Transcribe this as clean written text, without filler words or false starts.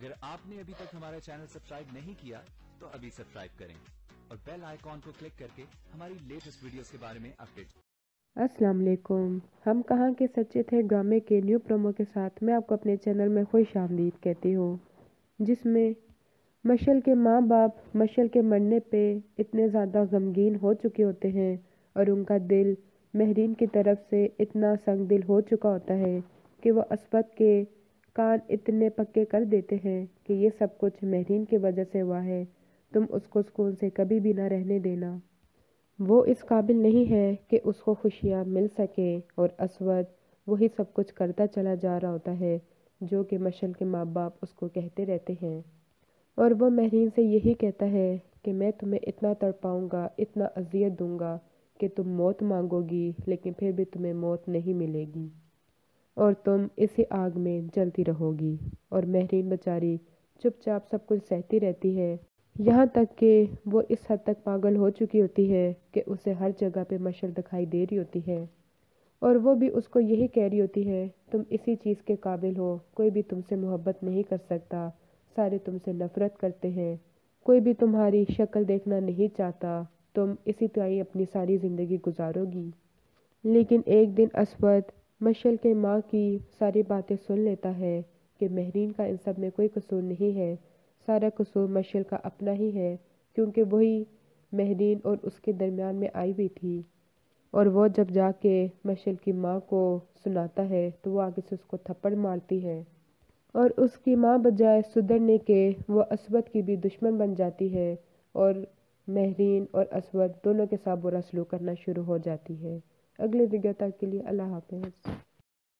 अगर आपने अभी तक हमारा चैनल सब्सक्राइब नहीं किया तो अभी सब्सक्राइब करें और बेल आइकॉन को क्लिक करके हमारी लेटेस्ट वीडियोस के बारे में अपडेट। अस्सलाम वालेकुम। हम कहाँ के सच्चे थे ड्रामे के न्यू प्रोमो के साथ मैं आपको अपने चैनल में खुश आमदीद कहती हूँ, जिसमें मशल के माँ बाप मशल के मरने पे इतने ज़्यादा गमगीन हो चुके होते हैं और उनका दिल महरीन की तरफ से इतना संग दिल हो चुका होता है कि वो असवद के कान इतने पक्के कर देते हैं कि ये सब कुछ महरीन की वजह से हुआ है, तुम उसको सुकून से कभी भी ना रहने देना। वो इस काबिल नहीं है कि उसको खुशियाँ मिल सके और असवद वही सब कुछ करता चला जा रहा होता है जो कि मशल के माँ बाप उसको कहते रहते हैं। और वो महरीन से यही कहता है कि मैं तुम्हें इतना तड़पाऊंगा, इतना अजियत दूंगा कि तुम मौत मांगोगी लेकिन फिर भी तुम्हें मौत नहीं मिलेगी और तुम इसी आग में जलती रहोगी। और महरीन बेचारी चुपचाप सब कुछ सहती रहती है, यहाँ तक कि वो इस हद तक पागल हो चुकी होती है कि उसे हर जगह पे मशल दिखाई दे रही होती है और वो भी उसको यही कह रही होती है, तुम इसी चीज़ के काबिल हो, कोई भी तुमसे मोहब्बत नहीं कर सकता, सारे तुमसे नफरत करते हैं, कोई भी तुम्हारी शक्ल देखना नहीं चाहता, तुम इसी तरह ही अपनी सारी ज़िंदगी गुजारोगी। लेकिन एक दिन असवद मशल के माँ की सारी बातें सुन लेता है कि महरीन का इन सब में कोई कसूर नहीं है, सारा कसूर मशल का अपना ही है, क्योंकि वही महरीन और उसके दरमियान में आई हुई थी। और वो जब जाके मशल की माँ को सुनाता है तो वो आगे से उसको थप्पड़ मारती है और उसकी माँ बजाय सुधरने के वो असवद की भी दुश्मन बन जाती है और महरीन और असवद दोनों के साथ बुरा सलूक करना शुरू हो जाती है। अगले वीडियो तक के लिए अल्लाह हाफ़िज़।